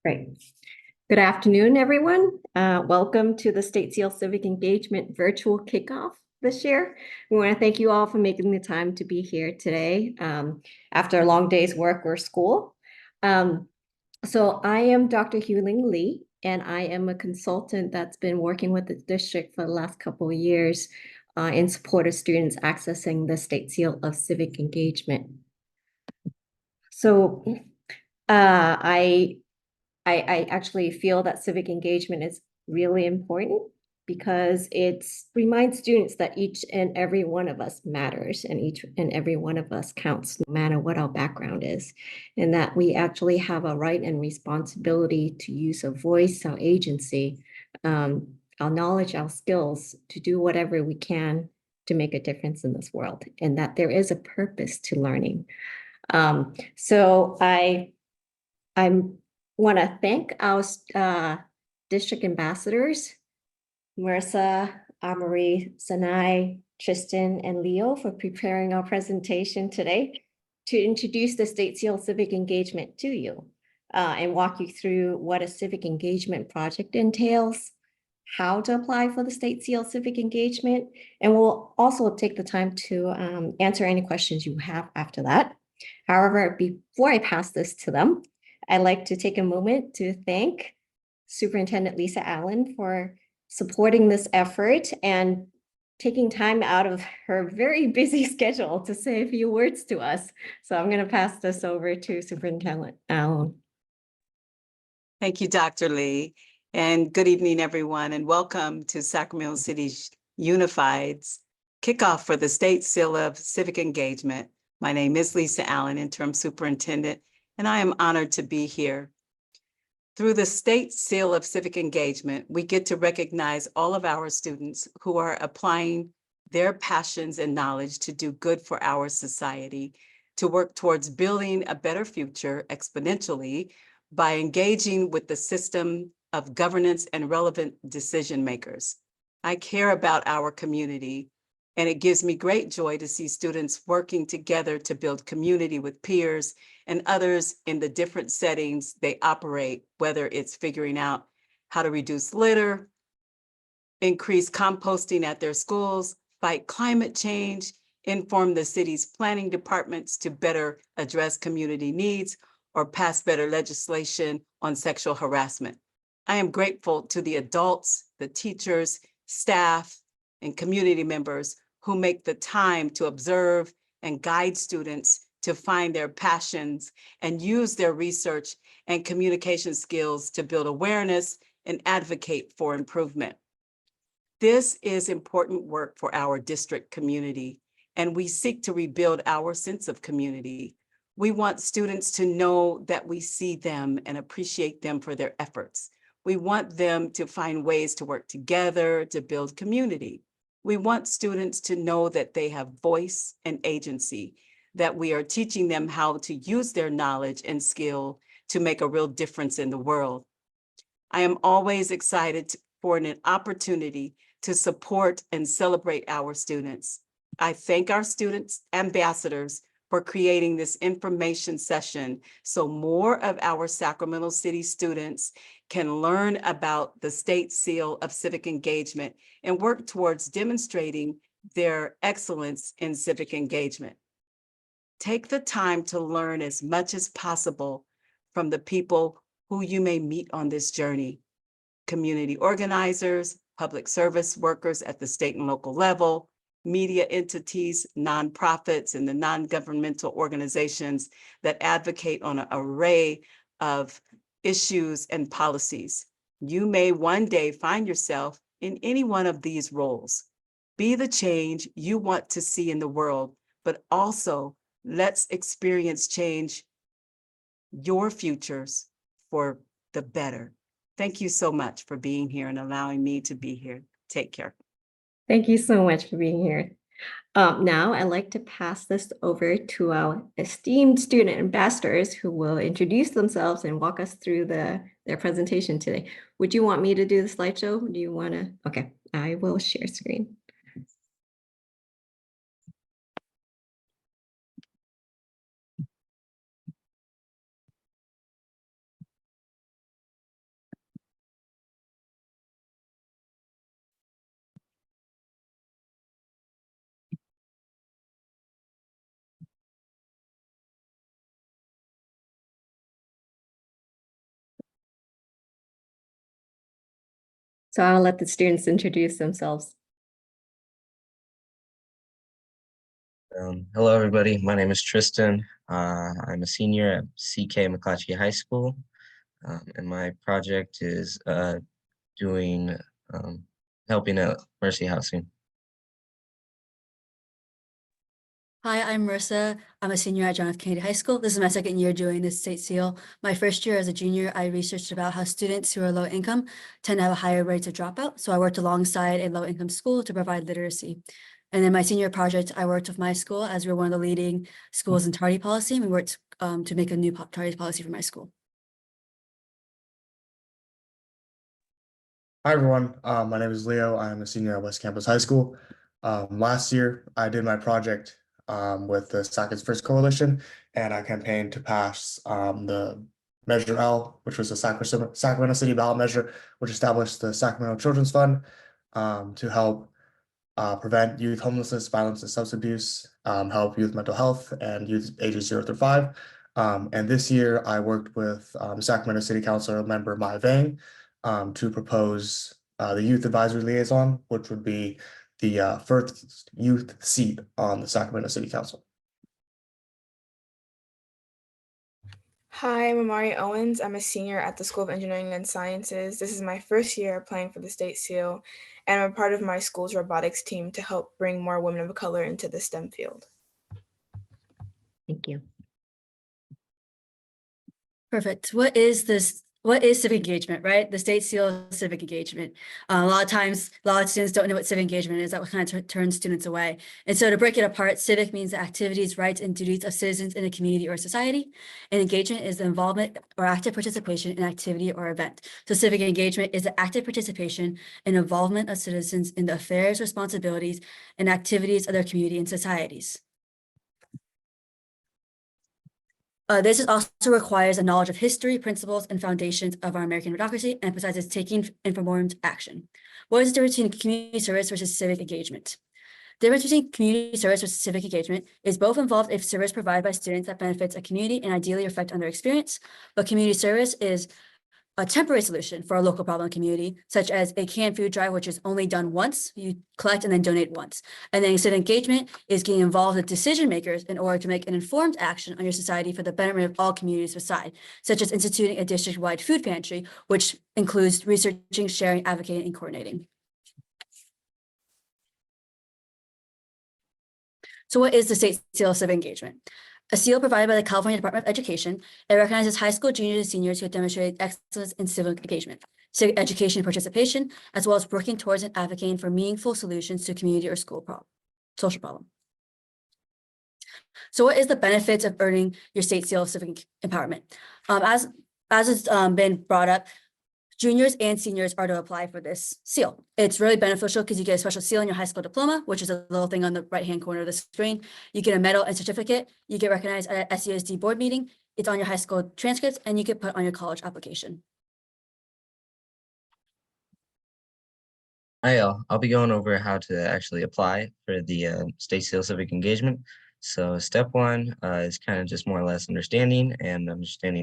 Great. Good afternoon, everyone. Welcome to the State Seal Civic Engagement virtual kickoff this year. We want to thank you all for making the time to be here today after a long day's work or school. So I am Dr. Huling Lee, and I am a consultant that's been working with the district for the last couple of years in support of students accessing the State Seal of Civic Engagement. So I actually feel that civic engagement is really important because it reminds students that each and every one of us matters and each and every one of us counts no matter what our background is, and that we actually have a right and responsibility to use our voice, our agency, our knowledge, our skills to do whatever we can to make a difference in this world, and that there is a purpose to learning. So I'm want to thank our district ambassadors, Marissa, Amarie, Sanai, Tristan, and Leo for preparing our presentation today to introduce the State Seal Civic Engagement to you and walk you through what a civic engagement project entails, how to apply for the State Seal Civic Engagement, and we'll also take the time to answer any questions you have after that. However, before I pass this to them, I'd like to take a moment to thank Superintendent Lisa Allen for supporting this effort and taking time out of her very busy schedule to say a few words to us. So I'm going to pass this over to Superintendent Allen. Thank you, Dr. Lee, and good evening, everyone, and welcome to Sacramento City Unified's kickoff for the State Seal of Civic Engagement. My name is Lisa Allen, Interim Superintendent, and I am honored to be here. Through the State Seal of Civic Engagement, we get to recognize all of our students who are applying their passions and knowledge to do good for our society, to work towards building a better future exponentially by engaging with the system of governance and relevant decision makers. I care about our community, and it gives me great joy to see students working together to build community with peers and others in the different settings they operate, whether it's figuring out how to reduce litter, increase composting at their schools, fight climate change, inform the city's planning departments to better address community needs, or pass better legislation on sexual harassment. I am grateful to the adults, the teachers, staff, and community members who make the time to observe and guide students to find their passions and use their research and communication skills to build awareness and advocate for improvement. This is important work for our district community, and we seek to rebuild our sense of community. We want students to know that we see them and appreciate them for their efforts. We want them to find ways to work together to build community. We want students to know that they have voice and agency, that we are teaching them how to use their knowledge and skill to make a real difference in the world. I am always excited for an opportunity to support and celebrate our students. I thank our students ambassadors for creating this information session so more of our Sacramento City students can learn about the State Seal of Civic Engagement and work towards demonstrating their excellence in civic engagement. Take the time to learn as much as possible from the people who you may meet on this journey: community organizers, public service workers at the state and local level, media entities, nonprofits, and the non-governmental organizations that advocate on an array of issues and policies. You may one day find yourself in any one of these roles. Be the change you want to see in the world, but also let's experience change your futures for the better. Thank you so much for being here and allowing me to be here. Take care. Thank you so much for being here. Now I'd like to pass this over to our esteemed student ambassadors who will introduce themselves and walk us through their presentation today. Would you want me to do the slideshow? Do you want to? Okay, I will share screen. So I'll let the students introduce themselves. Hello, everybody. My name is Tristan. I'm a senior at CK McClatchy High School, and my project is doing helping out Mercy Housing. Hi, I'm Marissa. I'm a senior at John F. Kennedy High School. This is my second year doing the state seal. My first year as a junior, I researched about how students who are low income tend to have a higher rate of dropout. So I worked alongside a low income school to provide literacy. And then my senior project, I worked with my school as we were one of the leading schools in tardy policy. And we worked to make a new tardy policy for my school. Hi, everyone. My name is Leo. I'm a senior at West Campus High School. Last year, I did my project with the SAC's First Coalition, and I campaigned to pass the Measure L, which was a Sacramento City ballot measure, which established the Sacramento Children's Fund to help prevent youth homelessness, violence, and substance abuse, help youth mental health, and youth ages 0 through 5. And this year, I worked with Sacramento City Council member Mai Vang to propose the Youth Advisory Liaison, which would be the first youth seat on the Sacramento City Council. Hi, I'm Amari Owens. I'm a senior at the School of Engineering and Sciences. This is my first year applying for the state seal, and I'm a part of my school's robotics team to help bring more women of color into the STEM field. Thank you. Perfect. What is civic engagement, right? The state seal is civic engagement. A lot of times, a lot of students don't know what civic engagement is. That what kind of turns students away. And so to break it apart, civic means the activities, rights, and duties of citizens in a community or society. And engagement is the involvement or active participation in activity or event. So civic engagement is the active participation and involvement of citizens in the affairs, responsibilities, and activities of their community and societies. This also requires a knowledge of history, principles, and foundations of our American democracy, and emphasizes taking informed action. What is the difference between community service versus civic engagement? The difference between community service versus civic engagement is both involved if service provided by students that benefits a community and ideally reflect on their experience, but community service is a temporary solution for a local problem community, such as a canned food drive, which is only done once, you collect and then donate once. And then civic engagement is getting involved with decision makers in order to make an informed action on your society for the betterment of all communities beside, such as instituting a district-wide food pantry, which includes researching, sharing, advocating, and coordinating. So what is the state seal of civic engagement? A seal provided by the California Department of Education. It recognizes high school juniors and seniors who have demonstrated excellence in civic engagement, civic education and participation, as well as working towards and advocating for meaningful solutions to community or school social problem. So what is the benefits of earning your state seal of civic empowerment? As has been brought up, juniors and seniors are to apply for this seal. It's really beneficial because you get a special seal in your high school diploma, which is a little thing on the right-hand corner of the screen. You get a medal and certificate. You get recognized at a SCUSD board meeting. It's on your high school transcripts, and you get put on your college application. Hi, I'll be going over how to actually apply for the State Seal Civic Engagement. So step one is kind of just more or less understanding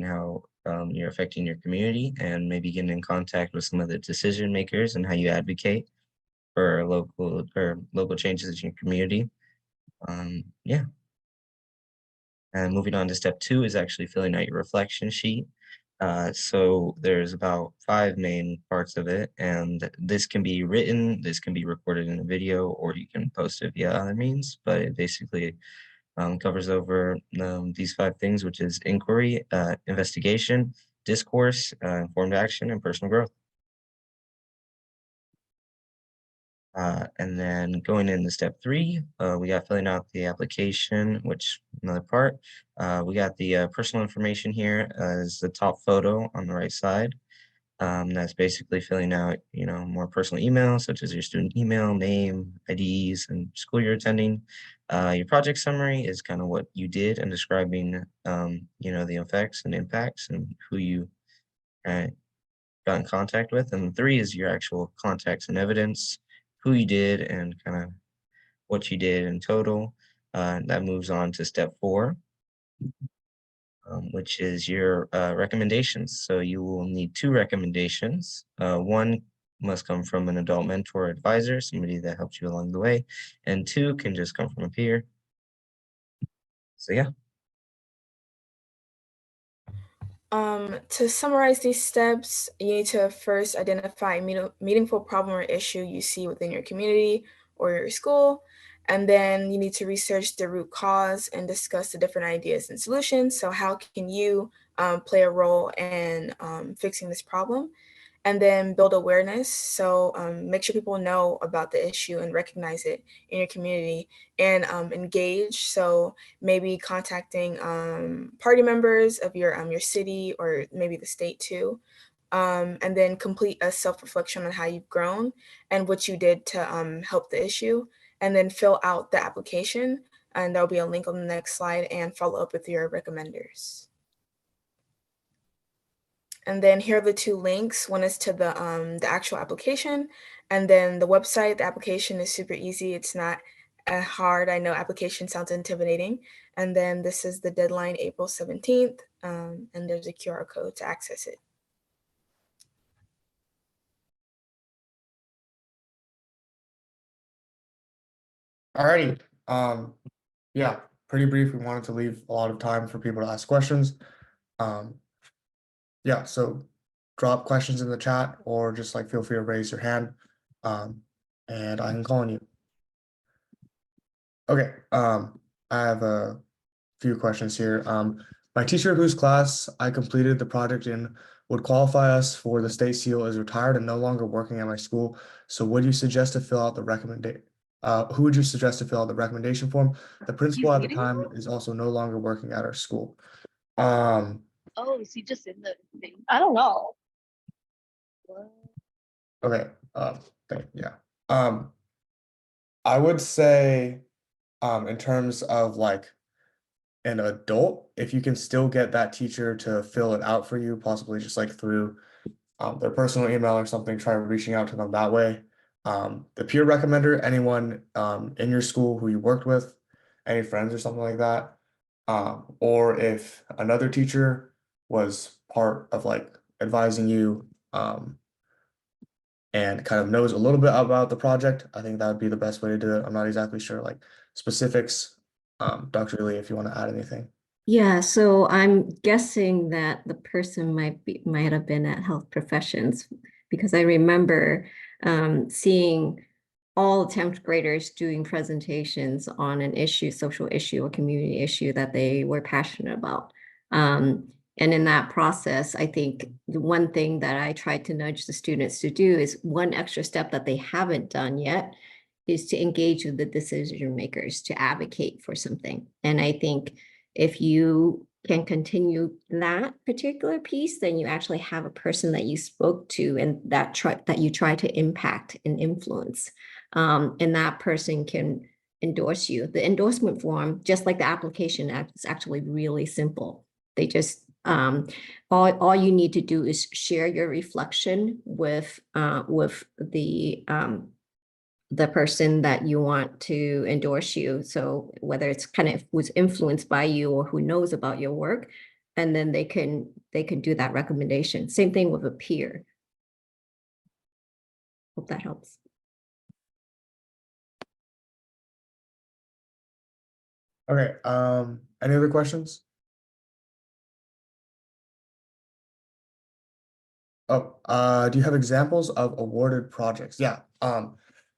how you're affecting your community and maybe getting in contact with some of the decision makers and how you advocate for local changes in your community. Yeah. And moving on to step two is actually filling out your reflection sheet. So there's about 5 main parts of it, and this can be written, this can be recorded in a video, or you can post it via other means, but it basically covers over these 5 things, which is inquiry, investigation, discourse, informed action, and personal growth. And then going into step 3, we got filling out the application, which another part. We got the personal information here as the top photo on the right side. That's basically filling out, more personal emails, such as your student email, name, IDs, and school you're attending. Your project summary is kind of what you did and describing, the effects and impacts and who you got in contact with. And 3 is your actual contacts and evidence, who you did and kind of what you did in total. That moves on to step 4, which is your recommendations. So you will need 2 recommendations. One must come from an adult mentor or advisor, somebody that helped you along the way. And 2 can just come from a peer. So yeah. To summarize these steps, you need to first identify a meaningful problem or issue you see within your community or your school. And then you need to research the root cause and discuss the different ideas and solutions. So how can you play a role in fixing this problem? And then build awareness. So make sure people know about the issue and recognize it in your community, and engage. So maybe contacting party members of your city or maybe the state too. And then complete a self-reflection on how you've grown and what you did to help the issue. And then fill out the application. And there'll be a link on the next slide, and follow up with your recommenders. And then here are the 2 links. One is to the actual application, and then the website. The application is super easy. It's not hard. I know application sounds intimidating. And then this is the deadline, April 17th, and there's a QR code to access it. Alrighty, yeah, pretty brief. We wanted to leave a lot of time for people to ask questions. Yeah, so drop questions in the chat, or just like feel free to raise your hand, and I can call on you. Okay, I have a few questions here. My teacher whose class I completed the project in would qualify us for the state seal is retired and no longer working at my school. So would you suggest to fill out the recommendation? Who would you suggest to fill out the recommendation form? The principal at the time is also no longer working at our school. Oh, is he just in the thing? I don't know. Okay, yeah. I would say, in terms of like an adult, if you can still get that teacher to fill it out for you, possibly just like through their personal email or something, try reaching out to them that way. The peer recommender, anyone in your school who you worked with, any friends or something like that. Or if another teacher was part of like advising you and kind of knows a little bit about the project, I think that would be the best way to do it. I'm not exactly sure like specifics. Dr. Lee, if you want to add anything. Yeah, so I'm guessing that the person might have been at Health Professions, because I remember seeing all 10th graders doing presentations on an issue, social issue, or community issue that they were passionate about. And in that process, I think the one thing that I tried to nudge the students to do is one extra step that they haven't done yet is to engage with the decision makers to advocate for something. And I think if you can continue that particular piece, then you actually have a person that you spoke to and that you try to impact and influence. And that person can endorse you. The endorsement form, just like the application, is actually really simple. They just all you need to do is share your reflection with the person that you want to endorse you. So whether it's kind of was influenced by you or who knows about your work, and then they can do that recommendation. Same thing with a peer. Hope that helps. Okay, any other questions? Oh, do you have examples of awarded projects? Yeah,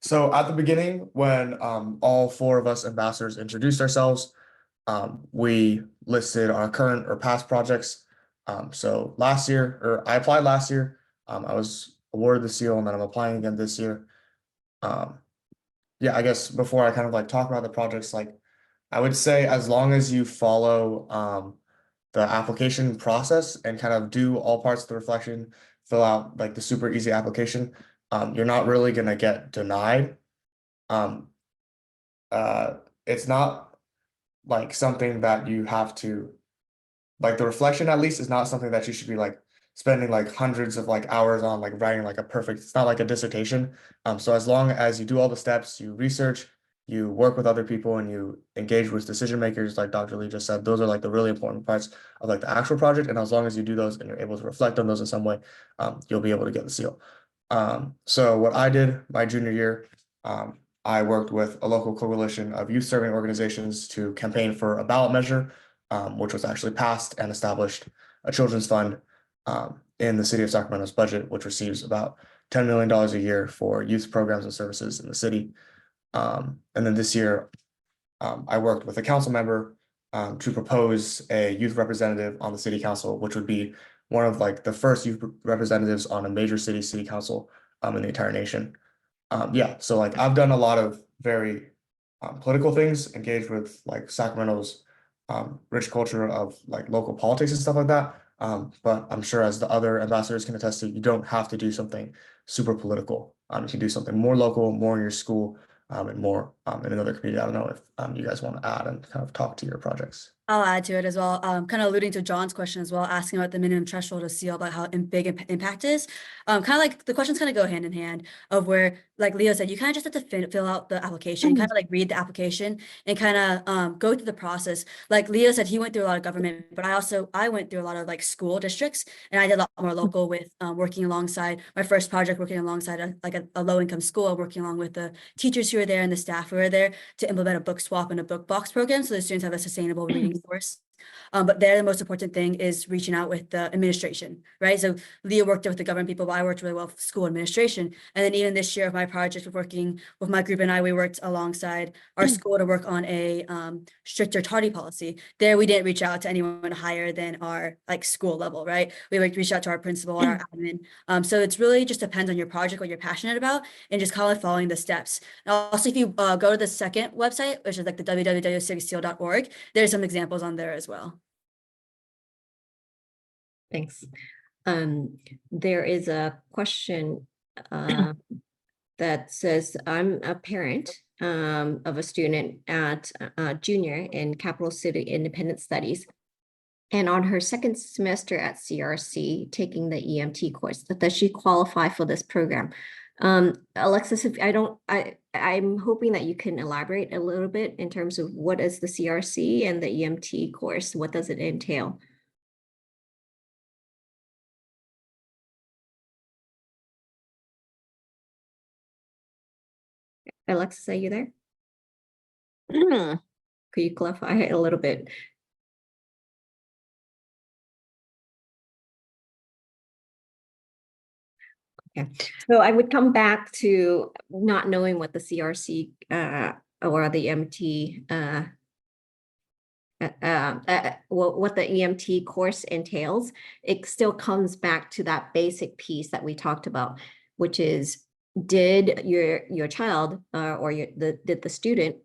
so at the beginning, when all 4 of us ambassadors introduced ourselves, we listed our current or past projects. So last year, or I applied last year, I was awarded the seal, and then I'm applying again this year. Yeah, I guess before I kind of like talk about the projects, like I would say as long as you follow the application process and kind of do all parts of the reflection, fill out like the super easy application, you're not really gonna get denied. It's not like something that you have to, like the reflection at least is not something that you should be like spending like hundreds of like hours on, like writing like a perfect, it's not like a dissertation. So as long as you do all the steps, you research, you work with other people, and you engage with decision makers, like Dr. Lee just said, those are like the really important parts of like the actual project. And as long as you do those and you're able to reflect on those in some way, you'll be able to get the seal. So what I did my junior year, I worked with a local coalition of youth serving organizations to campaign for a ballot measure, which was actually passed and established a children's fund in the city of Sacramento's budget, which receives about $10 million a year for youth programs and services in the city. And then this year, I worked with a council member to propose a youth representative on the city council, which would be one of like the first youth representatives on a major city council in the entire nation. Yeah, so like I've done a lot of very political things, engaged with like Sacramento's rich culture of like local politics and stuff like that. But I'm sure as the other ambassadors can attest to, you don't have to do something super political. You can do something more local, more in your school, and more in another community. I don't know if you guys want to add and kind of talk to your projects. I'll add to it as well, kind of alluding to John's question as well, asking about the minimum threshold to see about how big impact is. Kind of like the questions kind of go hand in hand of where, like Leo said, you kind of just have to fill out the application, kind of like read the application and kind of go through the process. Like Leo said, he went through a lot of government, but I went through a lot of like school districts, and I did a lot more local with working alongside my first project, working alongside a low income school, working along with the teachers who were there and the staff who were there to implement a book swap and a book box program so the students have a sustainable reading source. But there, the most important thing is reaching out with the administration, right? So Leah worked with the government people, but I worked really well with school administration. And then even this year of my project, working with my group and we worked alongside our school to work on a stricter tardy policy. There, we didn't reach out to anyone higher than our like school level, right? We like reached out to our principal and our admin. So it's really just depends on your project, what you're passionate about, and just kind of following the steps. And also, if you go to the second website, which is like the www.civicseal.org, there's some examples on there as well. Thanks. There is a question that says, I'm a parent of a student at junior in Capital City Independent Studies. And on her second semester at CRC, taking the EMT course, does she qualify for this program? Alexis, if I'm hoping that you can elaborate a little bit in terms of what is the CRC and the EMT course, what does it entail? Alexis, are you there? Could you clarify it a little bit? Yeah, so I would come back to not knowing what the CRC or the EMT what the EMT course entails. It still comes back to that basic piece that we talked about, which is, did your child did the student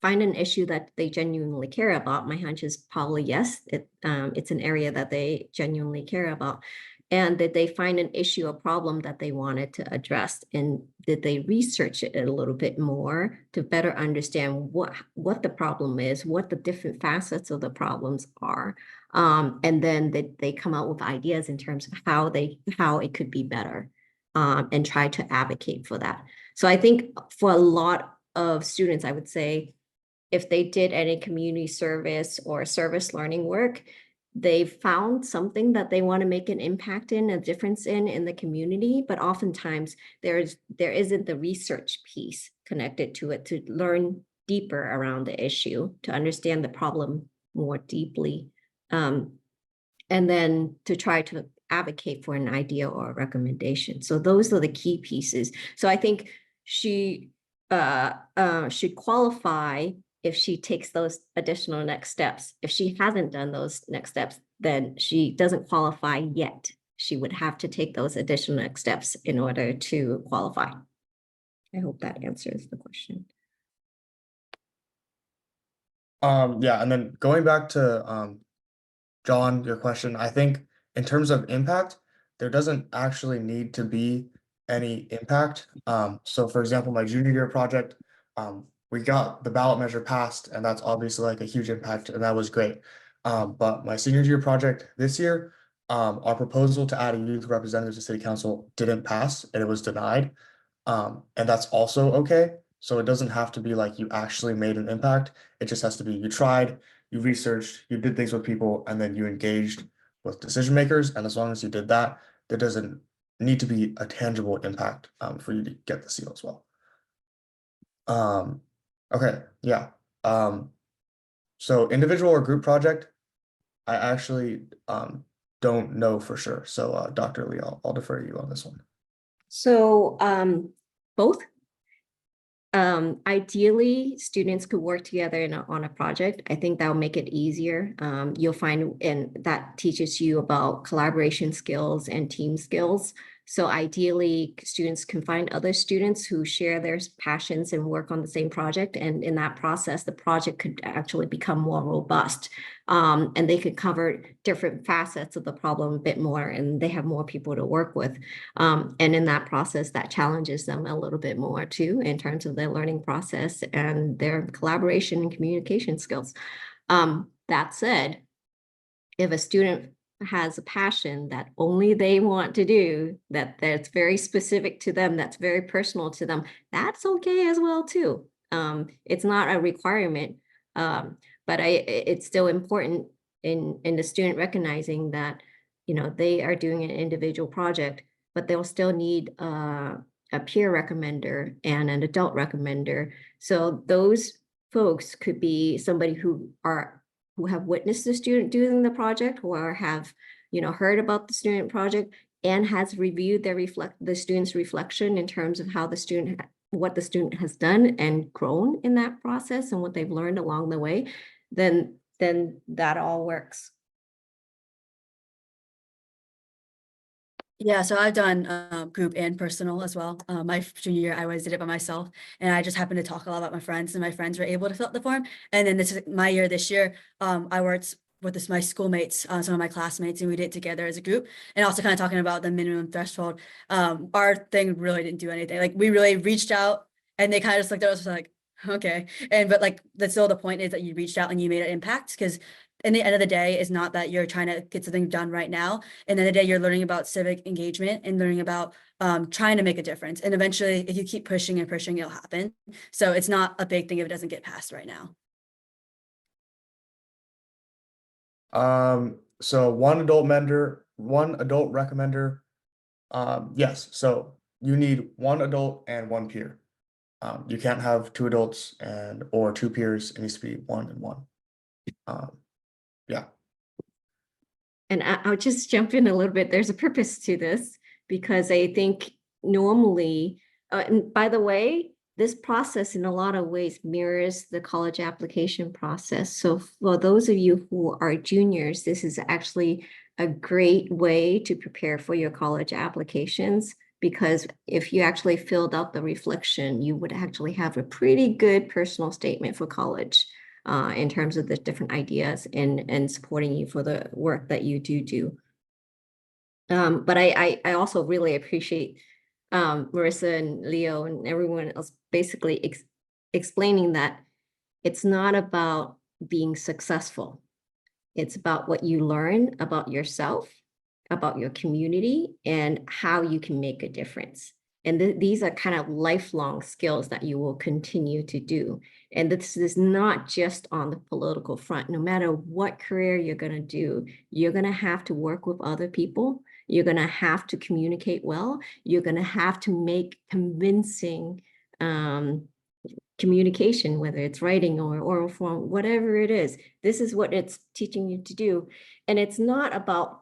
find an issue that they genuinely care about? My hunch is probably yes. It's an area that they genuinely care about. And did they find an issue, a problem that they wanted to address? And did they research it a little bit more to better understand what the problem is, what the different facets of the problems are? And then they come out with ideas in terms of how it could be better, and try to advocate for that. So I think for a lot of students, I would say, if they did any community service or service learning work, they found something that they want to make an impact in, a difference in the community, but oftentimes there isn't the research piece connected to it to learn deeper around the issue, to understand the problem more deeply, and then to try to advocate for an idea or a recommendation. So those are the key pieces. So I think she should qualify if she takes those additional next steps. If she hasn't done those next steps, then she doesn't qualify yet. She would have to take those additional next steps in order to qualify. I hope that answers the question. Yeah, and then going back to John, your question, I think in terms of impact, there doesn't actually need to be any impact. So for example, my junior year project, we got the ballot measure passed, and that's obviously like a huge impact, and that was great. But my senior year project this year, our proposal to add a youth representative to city council didn't pass, and it was denied. And that's also okay. So it doesn't have to be like you actually made an impact. It just has to be you tried, you researched, you did things with people, and then you engaged with decision makers. And as long as you did that, that doesn't need to be a tangible impact for you to get the seal as well. Okay, yeah. So individual or group project, I actually don't know for sure. So Dr. Lee, I'll defer to you on this one. So both. Ideally, students could work together on a project. I think that will make it easier. You'll find, and that teaches you about collaboration skills and team skills. So ideally, students can find other students who share their passions and work on the same project. And in that process, the project could actually become more robust. And they could cover different facets of the problem a bit more, and they have more people to work with. And in that process, that challenges them a little bit more too, in terms of their learning process and their collaboration and communication skills. That said, if a student has a passion that only they want to do, that's very specific to them, that's very personal to them, that's okay as well too. It's not a requirement, but it's still important in the student recognizing that, you know, they are doing an individual project, but they'll still need a peer recommender and an adult recommender. So those folks could be somebody who have witnessed the student doing the project, or have, you know, heard about the student project and has reviewed the student's reflection in terms of how what the student has done and grown in that process and what they've learned along the way, then that all works. Yeah, so I've done group and personal as well. My junior year, I always did it by myself, and I just happened to talk a lot about my friends, and my friends were able to fill out the form. And then this is my year this year. I worked with my schoolmates, some of my classmates, and we did it together as a group. And also kind of talking about the minimum threshold. Our thing really didn't do anything. Like, we really reached out, and they kind of just looked at us like, okay. But like, that's still the point, is that you reached out and you made an impact, because in the end of the day, is not that you're trying to get something done right now. In the end of the day, you're learning about civic engagement and learning about trying to make a difference. And eventually, if you keep pushing and pushing, it'll happen. So it's not a big thing if it doesn't get passed right now. So one adult recommender. Yes, so you need one adult and one peer. You can't have two adults or two peers. It needs to be one and one. Yeah. And I'll just jump in a little bit. There's a purpose to this, because I think normally, and by the way, this process in a lot of ways mirrors the college application process. So for those of you who are juniors, this is actually a great way to prepare for your college applications, because if you actually filled out the reflection, you would actually have a pretty good personal statement for college. In terms of the different ideas and supporting you for the work that you do. But I also really appreciate Marissa and Leo and everyone else basically explaining that it's not about being successful. It's about what you learn about yourself, about your community, and how you can make a difference. And these are kind of lifelong skills that you will continue to do. And this is not just on the political front. No matter what career you're going to do, you're going to have to work with other people. You're going to have to communicate well. You're going to have to make convincing communication, whether it's writing or oral form, whatever it is. This is what it's teaching you to do. And it's not about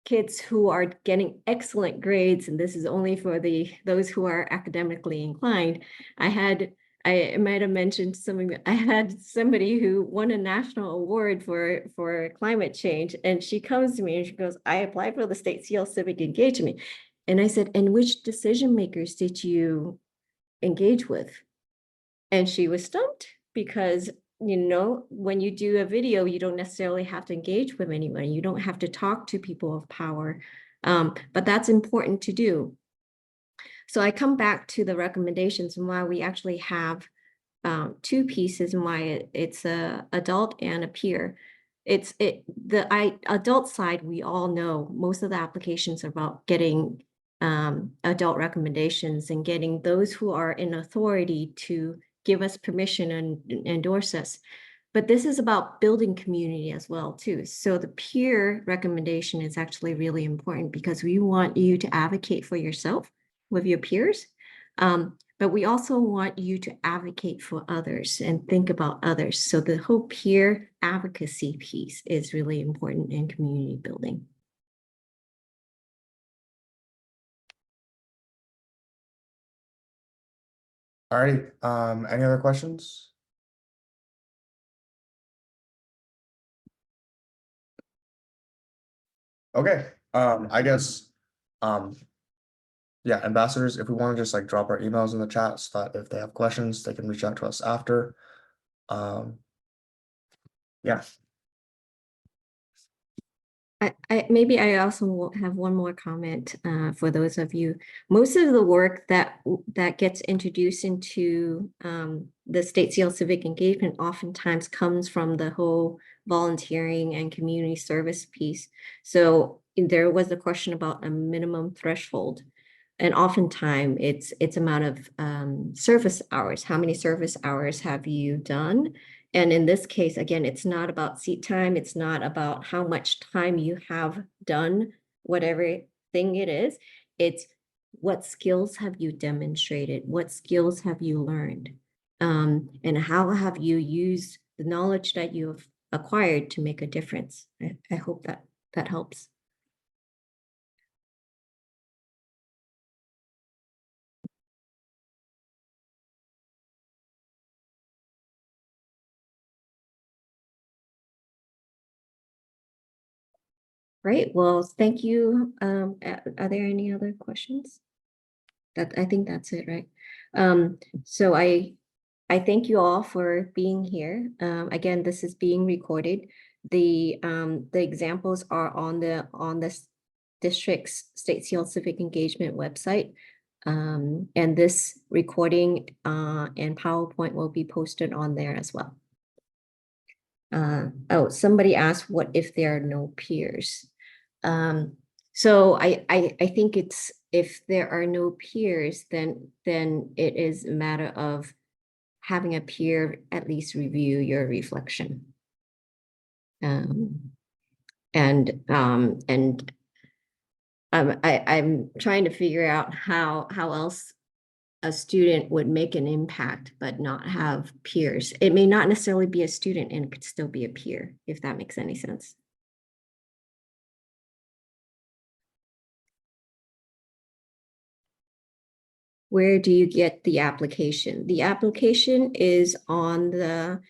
kids who are getting excellent grades, and this is only for those who are academically inclined. I might have mentioned something. I had somebody who won a national award for climate change, and she comes to me and she goes, "I applied for the state seal civic engagement." And I said, "And which decision makers did you engage with?" And she was stumped, because, you know, when you do a video, you don't necessarily have to engage with anybody. You don't have to talk to people of power, but that's important to do. So I come back to the recommendations and why we actually have two pieces, and why it's a adult and a peer. The adult side, we all know most of the applications are about getting adult recommendations and getting those who are in authority to give us permission and endorse us. But this is about building community as well too. So the peer recommendation is actually really important because we want you to advocate for yourself with your peers. But we also want you to advocate for others and think about others. So the whole peer advocacy piece is really important in community building. All right, any other questions? Okay, I guess, yeah, ambassadors, if we want to just like drop our emails in the chat so that if they have questions, they can reach out to us after. Yeah. Maybe I also will have one more comment for those of you. Most of the work that gets introduced into the state seal civic engagement oftentimes comes from the whole volunteering and community service piece. So there was a question about a minimum threshold. And oftentimes it's amount of service hours. How many service hours have you done? And in this case, again, it's not about seat time. It's not about how much time you have done whatever thing it is. It's what skills have you demonstrated? What skills have you learned? And how have you used the knowledge that you have acquired to make a difference? I hope that helps. Great. Well, thank you. Are there any other questions? I think that's it, right? So I thank you all for being here. Again, this is being recorded. The examples are on the district's State Seal Civic Engagement website. And this recording and PowerPoint will be posted on there as well. Oh, somebody asked, what if there are no peers? So I think it's, if there are no peers, then it is a matter of having a peer at least review your reflection. I'm trying to figure out how else a student would make an impact but not have peers. It may not necessarily be a student and it could still be a peer, if that makes any sense. Where do you get the application? The application is on the,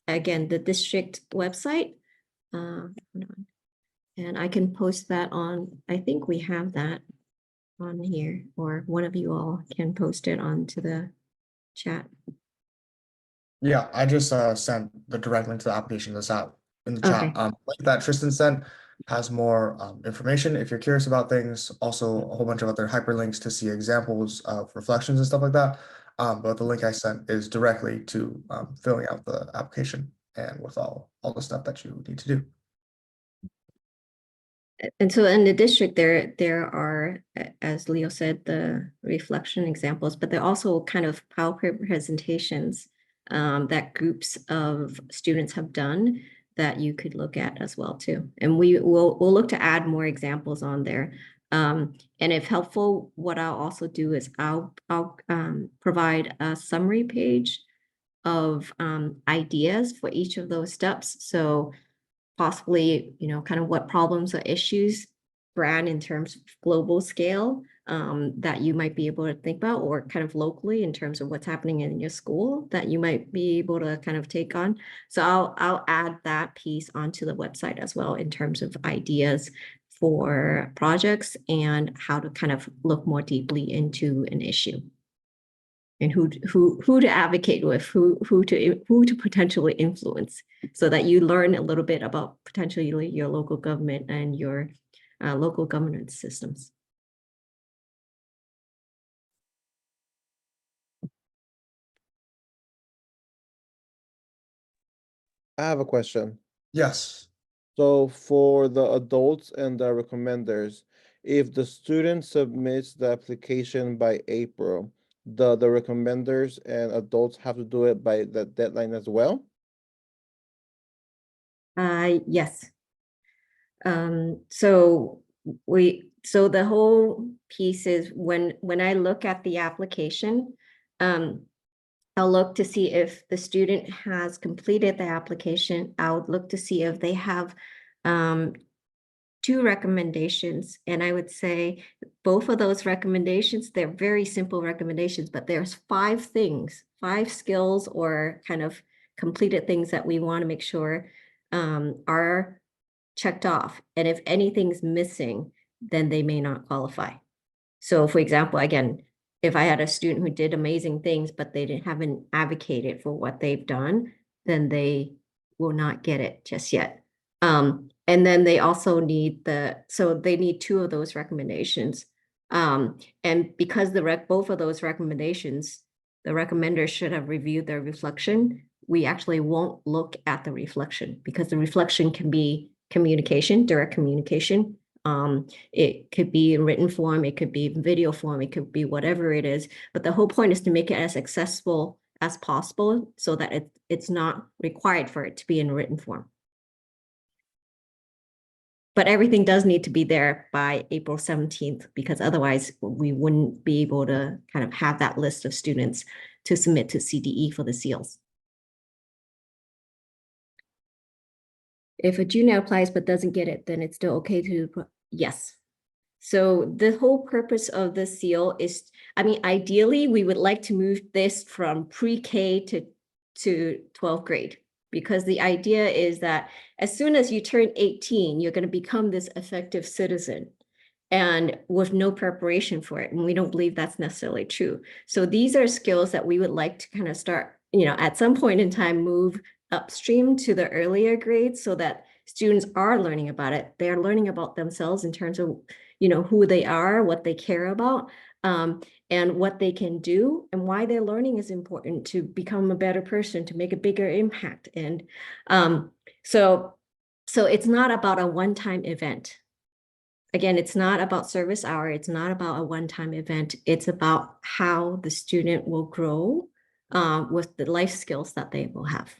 again, the district website. Hold on. And I can post that on, I think we have that on here, or one of you all can post it onto the chat. Yeah, I just sent the direct link to the application that's out in the Okay. chat. Link that Tristan sent has more information if you're curious about things. Also, a whole bunch of other hyperlinks to see examples of reflections and stuff like that. But the link I sent is directly to filling out the application and with all the stuff that you need to do. And so in the district, there are, as Leo said, the reflection examples, but there are also kind of PowerPoint presentations that groups of students have done that you could look at as well too. And we'll look to add more examples on there. And if helpful, what I'll also do is I'll provide a summary page of ideas for each of those steps. So possibly, kind of what problems or issues, Brad, in terms of global scale, that you might be able to think about, or kind of locally in terms of what's happening in your school that you might be able to kind of take on. So I'll add that piece onto the website as well in terms of ideas for projects and how to kind of look more deeply into an issue. And who to advocate with, who to potentially influence, so that you learn a little bit about potentially your local government and your local governance systems. I have a question. Yes. So for the adults and the recommenders, if the student submits the application by April, the recommenders and adults have to do it by the deadline as well? Yes. So the whole piece is when I look at the application, I'll look to see if the student has completed the application. I'll look to see if they have two recommendations. And I would say both of those recommendations, they're very simple recommendations, but there's 5 things, 5 skills or kind of completed things that we want to make sure are checked off. And if anything's missing, then they may not qualify. So for example, again, if I had a student who did amazing things, but they haven't advocated for what they've done, then they will not get it just yet. And then they also need so they need 2 of those recommendations. And because both of those recommendations, the recommender should have reviewed their reflection, we actually won't look at the reflection because the reflection can be communication, direct communication. It could be in written form, it could be in video form, it could be whatever it is. But the whole point is to make it as accessible as possible so that it's not required for it to be in written form. But everything does need to be there by April 17th, because otherwise we wouldn't be able to kind of have that list of students to submit to CDE for the seals. If a junior applies but doesn't get it, then it's still okay to, yes. So the whole purpose of the seal is, I mean, ideally, we would like to move this from pre-K to 12th grade, because the idea is that as soon as you turn 18, you're going to become this effective citizen and with no preparation for it. And we don't believe that's necessarily true. So these are skills that we would like to kind of start, at some point in time, move upstream to the earlier grades so that students are learning about it. They're learning about themselves in terms of, who they are, what they care about, and what they can do, and why their learning is important to become a better person, to make a bigger impact. And so it's not about a one-time event. Again, it's not about service hour. It's not about a one-time event. It's about how the student will grow with the life skills that they will have.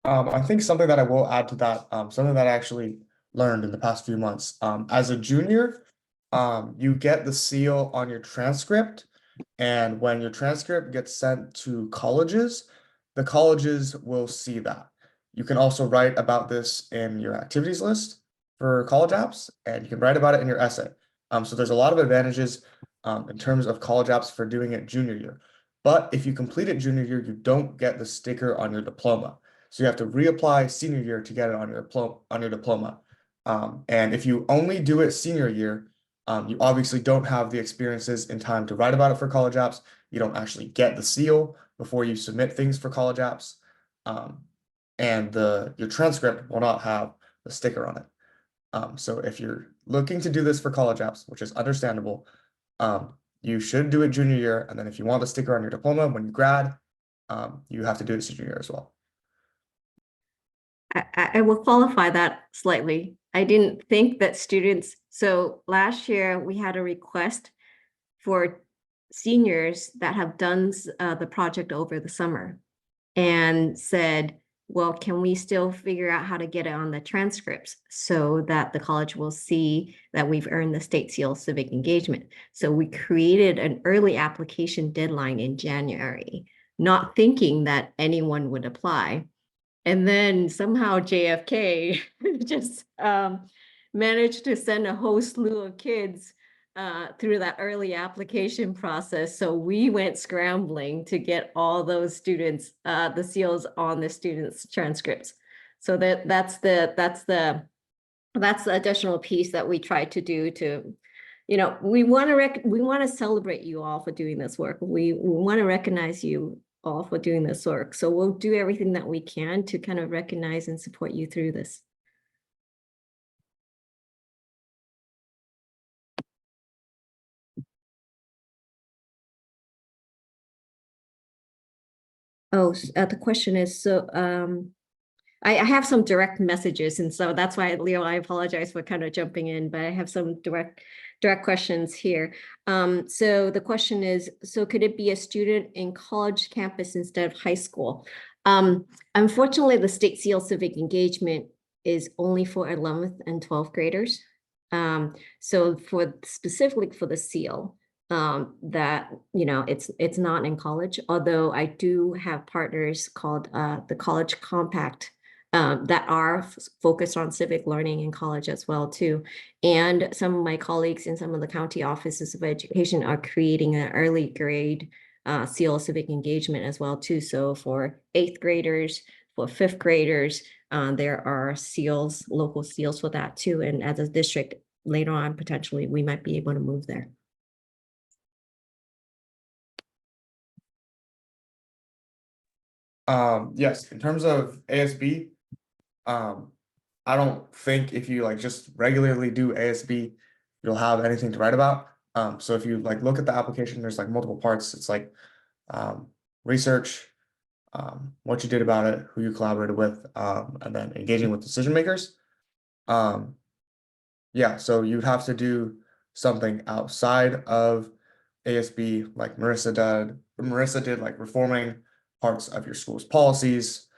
I think something that I will add to that, something that I actually learned in the past few months, as a junior, you get the seal on your transcript, and when your transcript gets sent to colleges, the colleges will see that. You can also write about this in your activities list for college apps, and you can write about it in your essay. So there's a lot of advantages in terms of college apps for doing it junior year. But if you complete it junior year, you don't get the sticker on your diploma. So you have to reapply senior year to get it on your diploma. And if you only do it senior year, you obviously don't have the experiences in time to write about it for college apps. You don't actually get the seal before you submit things for college apps. And your transcript will not have the sticker on it. So if you're looking to do this for college apps, which is understandable, you should do it junior year. And then if you want the sticker on your diploma when you grad, you have to do it senior year as well. I will qualify that slightly. I didn't think that students, so last year we had a request for seniors that have done the project over the summer and said, well, can we still figure out how to get it on the transcripts so that the college will see that we've earned the state seal civic engagement? So we created an early application deadline in January, not thinking that anyone would apply. And then somehow JFK just managed to send a whole slew of kids through that early application process. So we went scrambling to get all those students, the seals on the students' transcripts. So that's the additional piece that we tried to do to, we want to celebrate you all for doing this work. We want to recognize you all for doing this work. So we'll do everything that we can to kind of recognize and support you through this. Oh, the question is, so I have some direct messages, and so that's why, Leo, I apologize for kind of jumping in, but I have some direct questions here. So the question is, so could it be a student in college campus instead of high school? Unfortunately, the state seal civic engagement is only for 11th and 12th graders. So for specifically for the seal, that, you know, it's not in college, although I do have partners called the College Compact that are focused on civic learning in college as well too. And some of my colleagues in some of the county offices of education are creating an early grade seal civic engagement as well too. So for 8th graders, for 5th graders, there are seals, local seals for that too. And as a district later on, potentially, we might be able to move there. Yes, in terms of ASB, I don't think if you like just regularly do ASB, you'll have anything to write about. So if you like look at the application, there's like multiple parts. It's like research, what you did about it, who you collaborated with, and then engaging with decision makers. Yeah, so you'd have to do something outside of ASB, like Marissa did like reforming parts of your school's policies.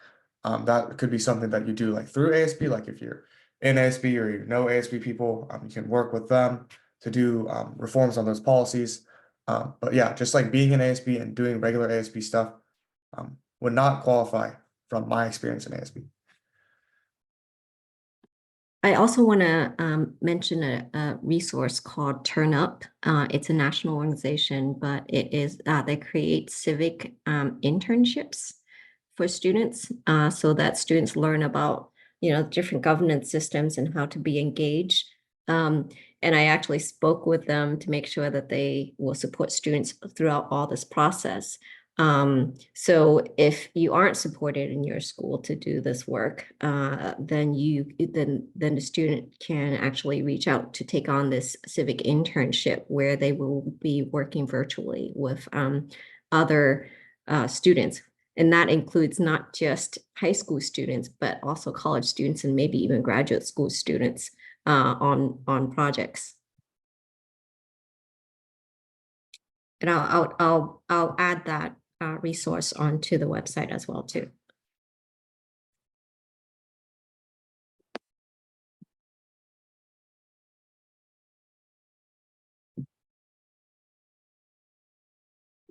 That could be something that you do like through ASB, like if you're in ASB or you know ASB people, you can work with them to do reforms on those policies. But yeah, just like being in ASB and doing regular ASB stuff would not qualify from my experience in ASB. I also want to mention a resource called Turn Up. It's a national organization, but it is they create civic internships for students, so that students learn about, you know, different governance systems and how to be engaged. And I actually spoke with them to make sure that they will support students throughout all this process. So if you aren't supported in your school to do this work, then the student can actually reach out to take on this civic internship where they will be working virtually with other students. And that includes not just high school students, but also college students and maybe even graduate school students on projects. And I'll add that resource onto the website as well too.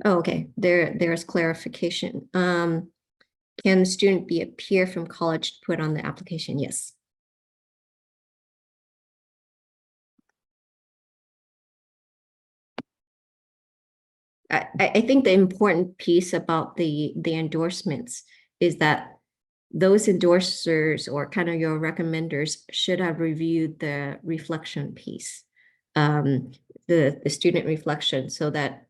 Oh, okay, there's clarification. Can the student be a peer from college to put on the application? Yes. I think the important piece about the endorsements is that those endorsers or kind of your recommenders should have reviewed the reflection piece, the student reflection, so that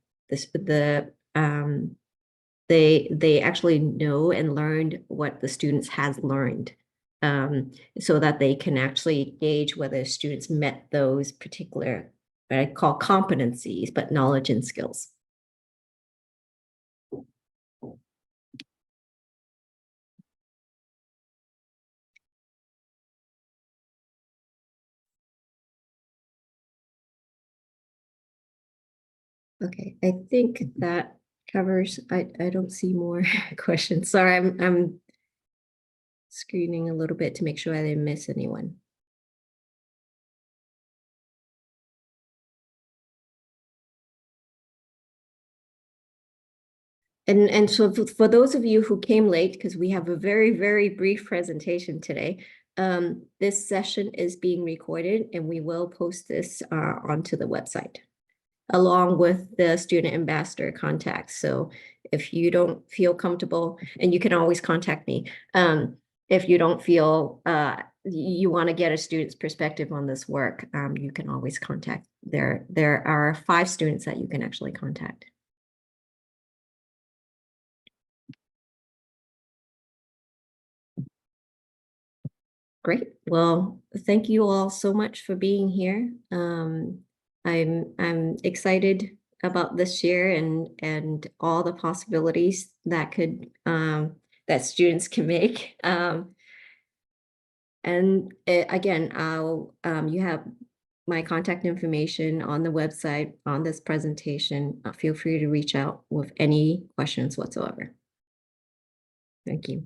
they actually know and learned what the students has learned, so that they can actually gauge whether students met those particular, what I call competencies, but knowledge and skills. Okay, I think that covers, I don't see more questions. Sorry, I'm screening a little bit to make sure I didn't miss anyone. And so for those of you who came late, because we have a very, very brief presentation today, this session is being recorded and we will post this onto the website, along with the student ambassador contacts. So if you don't feel comfortable, and you can always contact me, if you don't feel you want to get a student's perspective on this work, you can always contact. There are 5 students that you can actually contact. Great. Well, thank you all so much for being here. I'm excited about this year and all the possibilities that could that students can make. And again, I'll you have my contact information on the website on this presentation. Feel free to reach out with any questions whatsoever. Thank you.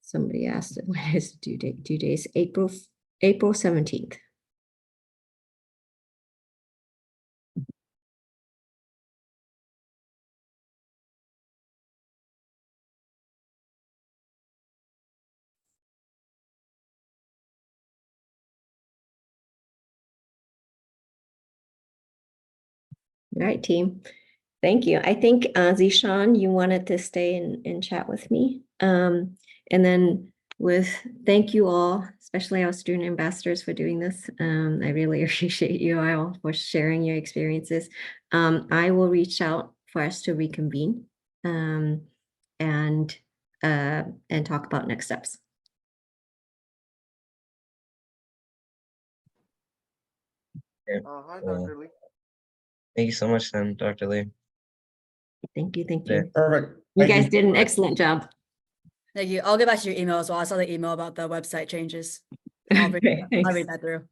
Somebody asked when is due date? Due date is April 17th. All right, team. Thank you. I think Zishan, you wanted to stay and chat with me. And then thank you all, especially our student ambassadors for doing this. I really appreciate you all for sharing your experiences. I will reach out for us to reconvene and talk about next steps. Hi, Dr. Lee. Thank you so much then, Dr. Lee. Thank you. Thank Yeah. you. Perfect. You Thank guys did an excellent job. Thank you. I'll get back to your email as well. I saw the email about the website changes. I'll read Okay, thanks. that through.